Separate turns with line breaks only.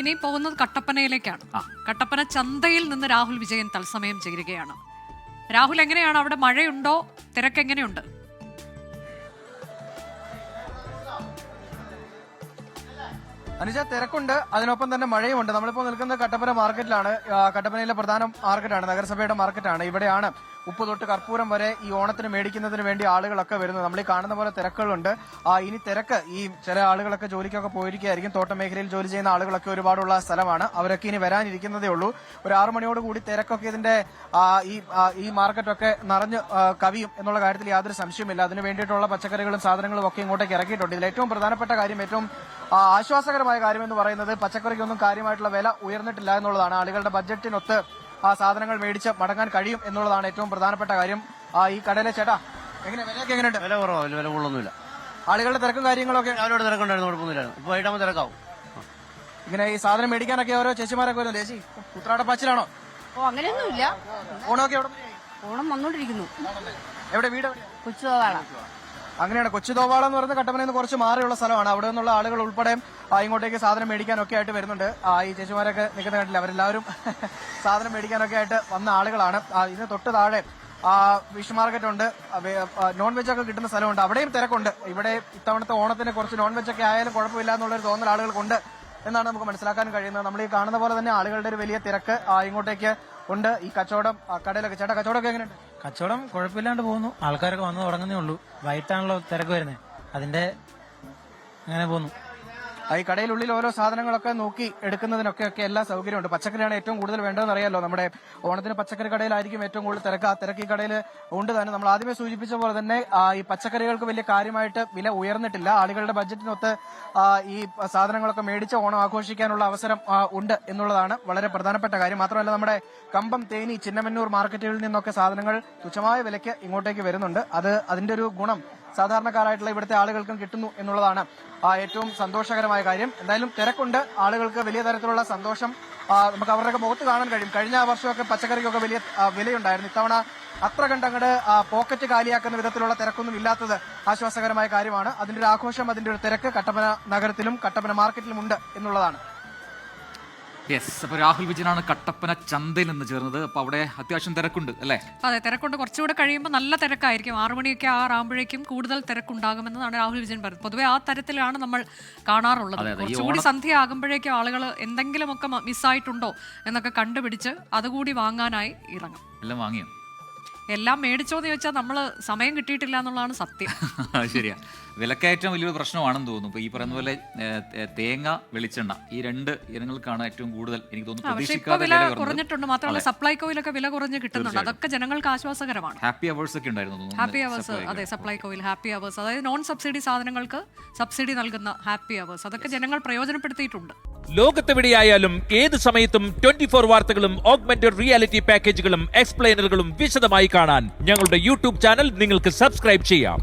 ഇനി പോകുന്നത് കട്ടപ്പനയിലേക്കാണ്. കട്ടപ്പന ചന്തയിൽ നിന്ന് രാഹുൽ വിജയൻ തത്സമയം ചേരുകയാണ്. രാഹുൽ, എങ്ങനെയാണ് അവിടെ? മഴയുണ്ടോ? തിരക്ക് എങ്ങനെയുണ്ട്?
അനുജ, തിരക്കുണ്ട്, അതിനൊപ്പം തന്നെ മഴയുമുണ്ട്. നമ്മളിപ്പോൾ നിൽക്കുന്നത് കട്ടപ്പന മാർക്കറ്റിലാണ്. കട്ടപ്പനയിലെ പ്രധാന മാർക്കറ്റാണ്, നഗരസഭയുടെ മാർക്കറ്റാണ്. ഇവിടെയാണ് ഉപ്പ് തൊട്ട് കർപ്പൂരം വരെ ഈ ഓണത്തിന് മേടിക്കുന്നതിന് വേണ്ടി ആളുകളൊക്കെ വരുന്നത്. നമ്മൾ ഈ കാണുന്ന പോലെ തിരക്കുകളുണ്ട്. ഇനി തിരക്ക് ഈ ചില ആളുകളൊക്കെ ജോലിക്കൊക്കെ പോയിരിക്കുകയായിരിക്കും. തോട്ടം മേഖലയിൽ ജോലി ചെയ്യുന്ന ആളുകളൊക്കെ ഒരുപാടുള്ള സ്ഥലമാണ്. അവരൊക്കെ ഇനി വരാനിരിക്കുന്നതേ ഉള്ളൂ. ഒരു 6 മണിയോട് കൂടി തിരക്കൊക്കെ ഇതിന്റെ ഈ മാർക്കറ്റൊക്കെ നിറഞ്ഞ് കവിയും എന്നുള്ള കാര്യത്തിൽ യാതൊരു സംശയമില്ല. അതിന് വേണ്ടിയിട്ടുള്ള പച്ചക്കറികളും സാധനങ്ങളും ഒക്കെ ഇങ്ങോട്ടേക്ക് ഇറക്കിയിട്ടുണ്ട്. ഇതിൽ ഏറ്റവും പ്രധാനപ്പെട്ട കാര്യം, ഏറ്റവും ആശ്വാസകരമായ കാര്യം എന്ന് പറയുന്നത് പച്ചക്കറിക്കൊന്നും കാര്യമായിട്ടുള്ള വില ഉയർന്നിട്ടില്ല എന്നുള്ളതാണ്. ആളുകളുടെ ബഡ്ജറ്റിനൊത്ത് സാധനങ്ങൾ മേടിച്ച് മടങ്ങാൻ കഴിയും എന്നുള്ളതാണ് ഏറ്റവും പ്രധാനപ്പെട്ട കാര്യം. ഈ കടയിലെ ചേട്ടാ, വിലയൊക്കെ എങ്ങനെയുണ്ട്?
വില കുറവാണ്, വില കൂടുതലൊന്നുമില്ല.
ആളുകളുടെ തിരക്കും കാര്യങ്ങളൊക്കെ
അവരോട് തിരക്കുണ്ടായിരുന്നു, കുഴപ്പമൊന്നുമില്ല. ഇപ്പൊ വൈകിട്ടാകുമ്പോൾ തിരക്കാവും.
ഇങ്ങനെ ഈ സാധനം മേടിക്കാനൊക്കെ ഓരോ ചേച്ചിമാരൊക്കെ വരുന്നു. ചേച്ചി, ഉത്രാടപ്പാച്ചിലാണോ?
ഓ, അങ്ങനെയൊന്നുമില്ല.
ഓണമൊക്കെ എവിടെ?
ഓണം വന്നോണ്ടിരിക്കുന്നു.
എവിടെ വീട്?
കൊച്ചുതോവാള.
അങ്ങനെയാണ്. കൊച്ചുതോവാള എന്ന് പറയുന്നത് കട്ടപ്പനയിൽ നിന്ന് കുറച്ച് മാറിയുള്ള സ്ഥലമാണ്. അവിടെ നിന്നുള്ള ആളുകൾ ഉൾപ്പെടെ ഇങ്ങോട്ടേക്ക് സാധനം മേടിക്കാനൊക്കെ ആയിട്ട് വരുന്നുണ്ട്. ഈ ചേച്ചിമാരൊക്കെ നിൽക്കുന്ന കണ്ടില്ല, അവരെല്ലാവരും സാധനം മേടിക്കാനൊക്കെ ആയിട്ട് വന്ന ആളുകളാണ്. ഇതിന് തൊട്ട് താഴെ ഫിഷ് മാർക്കറ്റ് ഉണ്ട്, നോൺ വെജ് ഒക്കെ കിട്ടുന്ന സ്ഥലമുണ്ട്. അവിടെയും തിരക്കുണ്ട്. ഇവിടെ ഇത്തവണത്തെ ഓണത്തിന് കുറച്ച് നോൺ വെജ് ഒക്കെ ആയാലും കുഴപ്പമില്ല എന്നുള്ളൊരു തോന്നൽ ആളുകൾക്കുണ്ട് എന്നാണ് നമുക്ക് മനസ്സിലാക്കാൻ കഴിയുന്നത്. നമ്മൾ ഈ കാണുന്ന പോലെ തന്നെ ആളുകളുടെ ഒരു വലിയ തിരക്ക് ഇങ്ങോട്ടേക്ക് ഉണ്ട്. ഈ കച്ചവടം കടയിലൊക്കെ, ചേട്ടാ കച്ചവടമൊക്കെ എങ്ങനെയുണ്ട്?
കച്ചവടം കുഴപ്പമില്ലാണ്ട് പോകുന്നു. ആൾക്കാരൊക്കെ വന്നു തുടങ്ങുന്നേ ഉള്ളൂ. വൈകിട്ടാണല്ലോ തിരക്ക് വരുന്നത്, അതിന്റെ അങ്ങനെ പോകുന്നു.
ഈ കടയിലുള്ളിൽ ഓരോ സാധനങ്ങളൊക്കെ നോക്കി എടുക്കുന്നതിനൊക്കെ എല്ലാ സൗകര്യമുണ്ട്. പച്ചക്കറിയാണ് ഏറ്റവും കൂടുതൽ വേണ്ടതെന്ന് അറിയാലോ. നമ്മുടെ ഓണത്തിന് പച്ചക്കറി കടയിലായിരിക്കും ഏറ്റവും കൂടുതൽ തിരക്ക്. ആ തിരക്ക് ഈ കടയിൽ ഉണ്ട് തന്നെ. നമ്മൾ ആദ്യമേ സൂചിപ്പിച്ച പോലെ തന്നെ ഈ പച്ചക്കറികൾക്ക് വലിയ കാര്യമായിട്ട് വില ഉയർന്നിട്ടില്ല. ആളുകളുടെ ബഡ്ജറ്റിനൊത്ത് ഈ സാധനങ്ങളൊക്കെ മേടിച്ച് ഓണം ആഘോഷിക്കാനുള്ള അവസരം ഉണ്ട് എന്നുള്ളതാണ് വളരെ പ്രധാനപ്പെട്ട കാര്യം. മാത്രമല്ല, നമ്മുടെ കമ്പം, തേനി, ചിന്നമന്നൂർ മാർക്കറ്റുകളിൽ നിന്നൊക്കെ സാധനങ്ങൾ തുച്ഛമായ വിലയ്ക്ക് ഇങ്ങോട്ടേക്ക് വരുന്നുണ്ട്. അതിന്റെ ഒരു ഗുണം സാധാരണക്കാരായിട്ടുള്ള ഇവിടുത്തെ ആളുകൾക്കും കിട്ടുന്നു എന്നുള്ളതാണ് ഏറ്റവും സന്തോഷകരമായ കാര്യം. എന്തായാലും തിരക്കുണ്ട്, ആളുകൾക്ക് വലിയ തരത്തിലുള്ള സന്തോഷം നമുക്ക് അവരുടെയൊക്കെ മുഖത്ത് കാണാൻ കഴിയും. കഴിഞ്ഞ വർഷമൊക്കെ പച്ചക്കറിക്കൊക്കെ വലിയ വിലയുണ്ടായിരുന്നു. ഇത്തവണ അത്ര കണ്ടങ്ങട് പോക്കറ്റ് കാലിയാക്കുന്ന വിധത്തിലുള്ള തിരക്കൊന്നും ഇല്ലാത്തത് ആശ്വാസകരമായ കാര്യമാണ്. അതിന്റെ ഒരു ആഘോഷം, അതിന്റെ ഒരു തിരക്ക് കട്ടപ്പന നഗരത്തിലും കട്ടപ്പന മാർക്കറ്റിലും ഉണ്ട് എന്നുള്ളതാണ്.
യെസ്, അപ്പൊ രാഹുൽ വിജയനാണ് കട്ടപ്പന ചന്തയിൽ നിന്ന് ചേർന്നത്. അപ്പൊ അവിടെ അത്യാവശ്യം തിരക്കുണ്ട് അല്ലേ?
അതെ, തിരക്കുണ്ട്. കുറച്ചുകൂടെ കഴിയുമ്പോൾ നല്ല തിരക്കായിരിക്കും. 6 മണിയൊക്കെ ആകുമ്പോഴേക്കും കൂടുതൽ തിരക്കുണ്ടാകുമെന്നാണ് രാഹുൽ വിജയൻ പറഞ്ഞത്. പൊതുവെ ആ തരത്തിലാണ് നമ്മൾ കാണാറുള്ളത്. കുറച്ചുകൂടി സന്ധ്യ ആകുമ്പോഴേക്കും ആളുകൾ എന്തെങ്കിലുമൊക്കെ മിസ്സായിട്ടുണ്ടോ എന്നൊക്കെ കണ്ടുപിടിച്ച് അതുകൂടി വാങ്ങാനായി ഇറങ്ങും.
എല്ലാം വാങ്ങിയോ?
എല്ലാം മേടിച്ചോന്ന് ചോദിച്ചാൽ നമ്മൾ സമയം കിട്ടിയിട്ടില്ല എന്നുള്ളതാണ് സത്യം.
ശരിയാ, വിലക്കയറ്റം വലിയൊരു പ്രശ്നമാണെന്ന് തോന്നുന്നു. ഇപ്പൊ ഈ പറയുന്ന പോലെ തേങ്ങ, വെളിച്ചെണ്ണ, ഈ 2 ഇനങ്ങൾക്കാണ് ഏറ്റവും കൂടുതൽ എനിക്ക് തോന്നുന്നു പ്രതീക്ഷിക്കാതെ
വില കുറഞ്ഞിട്ടുണ്ട്. മാത്രമല്ല സപ്ലൈകോയിലൊക്കെ വില കുറഞ്ഞ് കിട്ടുന്നുണ്ട്. അതൊക്കെ ജനങ്ങൾക്ക് ആശ്വാസകരമാണ്.
ഹാപ്പി അവേഴ്സ് ഒക്കെ ഉണ്ടായിരുന്നു.
ഹാപ്പി അവേഴ്സ്, അതെ, സപ്ലൈകോയിൽ ഹാപ്പി അവേഴ്സ്, അതായത് നോൺ സബ്സിഡി സാധനങ്ങൾക്ക് സബ്സിഡി നൽകുന്ന ഹാപ്പി അവേഴ്സ്, അതൊക്കെ ജനങ്ങൾ പ്രയോജനപ്പെടുത്തിയിട്ടുണ്ട്.
ലോകത്തെവിടെയായാലും ഏത് സമയത്തും 24 വാർത്തകളും ഓഗ്മെന്റഡ് റിയാലിറ്റി പാക്കേജുകളും എക്സ്പ്ലെയിനറുകളും വിശദമായി കാണാൻ ഞങ്ങളുടെ യൂട്യൂബ് ചാനൽ നിങ്ങൾക്ക് സബ്സ്ക്രൈബ് ചെയ്യാം.